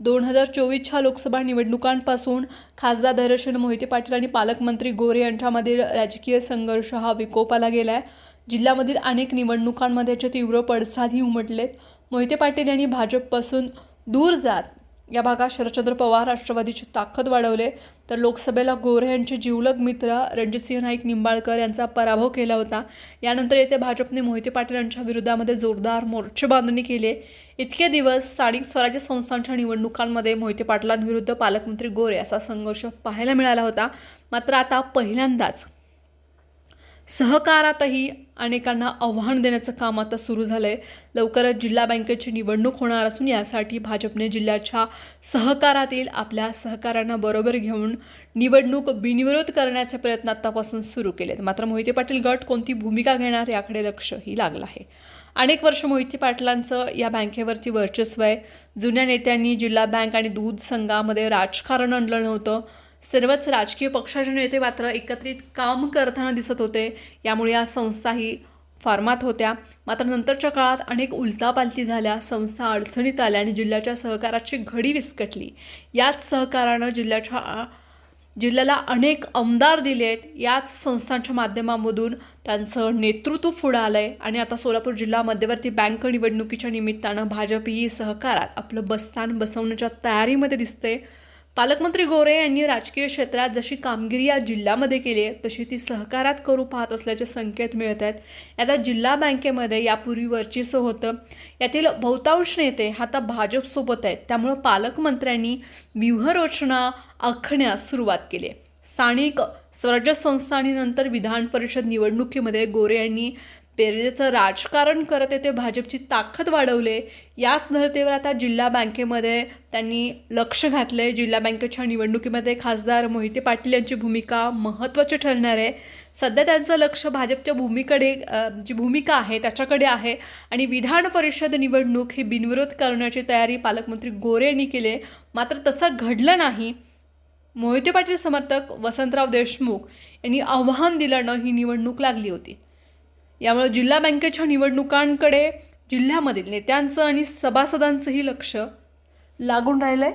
2024च्या लोकसभा निवडणुकांपासून खासदार धैर्यशील मोहिते पाटील आणि पालकमंत्री गोरे यांच्यामधील राजकीय संघर्ष हा विकोपाला गेला आहे। जिल्ह्यामधील अनेक निवडणुकांमध्ये याचे तीव्र पडसादही उमटलेत। मोहिते पाटील यांनी भाजपपासून दूर जात या भागात शरदचंद्र पवार राष्ट्रवादीची ताकद वाढवले, तर लोकसभेला गोरे यांचे जिवलग मित्र रणजितसिंह नाईक निंबाळकर यांचा पराभव केला होता। यानंतर येथे भाजपने मोहिते पाटील यांच्या विरोधामध्ये जोरदार मोर्चेबांधणी केली। इतके दिवस स्थानिक स्वराज्य संस्थांच्या निवडणुकांमध्ये मोहिते पाटलांविरुद्ध पालकमंत्री गोरे असा संघर्ष पाहायला मिळाला होता। मात्र आता पहिल्यांदाच सहकारातही अनेकांना आव्हान देण्याचं काम आता सुरू झालंय। लवकरच जिल्हा बँकेची निवडणूक होणार असून यासाठी भाजपने जिल्ह्याच्या सहकारातील आपल्या सहकाऱ्यांना बरोबर घेऊन निवडणूक बिनविरोध करण्याचे प्रयत्न आतापासून सुरू केलेत। मात्र मोहिते पाटील गट कोणती भूमिका घेणार याकडे लक्षही लागलं आहे। अनेक वर्ष मोहिते पाटलांचं या बँकेवरती वर्चस्व आहे। जुन्या नेत्यांनी जिल्हा बँक आणि दूध संघामध्ये राजकारण आणलं नव्हतं। सर्वच राजकीय पक्षाचे नेते मात्र एकत्रित काम करताना दिसत होते, यामुळे या संस्थाही फार्मात होत्या। मात्र नंतरच्या काळात अनेक उलटापालटी झाल्या, संस्था अडचणीत आल्या आणि जिल्ह्याच्या सहकाराची घडी विस्कटली। याच सहकारानं जिल्ह्याला अनेक आमदार दिलेत। याच संस्थांच्या माध्यमामधून त्यांचं नेतृत्व पुढं आलंय आणि आता सोलापूर जिल्हा मध्यवर्ती बँक निवडणुकीच्या निमित्तानं भाजपही सहकारात आपलं बस्तान बसवण्याच्या तयारीमध्ये दिसते। पालकमंत्री गोरे यांनी राजकीय क्षेत्रात जशी कामगिरी या जिल्ह्यामध्ये केली आहे तशी ती सहकारात करू पाहत असल्याचे संकेत मिळत आहेत। याचा जिल्हा बँकेमध्ये यापूर्वी वर्चस्व होतं। यातील बहुतांश नेते आता भाजपसोबत आहेत, त्यामुळे पालकमंत्र्यांनी व्यूहरचना आखण्यास सुरुवात केली आहे। स्थानिक स्वराज्य संस्था आणि नंतर विधान परिषद निवडणुकीमध्ये गोरे यांनी पेरेचं राजकारण करत येते भाजपची ताकद वाढवले। याच धर्तीवर आता जिल्हा बँकेमध्ये त्यांनी लक्ष घातले। जिल्हा बँकेच्या निवडणुकीमध्ये खासदार मोहिते पाटील यांची भूमिका महत्त्वाची ठरणार आहे। सध्या त्यांचं लक्ष भाजपच्या भूमीकडे जी भूमिका आहे त्याच्याकडे आहे आणि विधान परिषद निवडणूक ही बिनविरोध करण्याची तयारी पालकमंत्री गोरे यांनी केली। मात्र तसं घडलं नाही। मोहिते पाटील समर्थक वसंतराव देशमुख यांनी आव्हान दिल्यानं ही निवडणूक लागली होती। यामुळे जिल्हा बँकेच्या निवडणुकांकडे जिल्ह्यामधील नेत्यांचं आणि सभासदांचंही लक्ष लागून राहिलंय।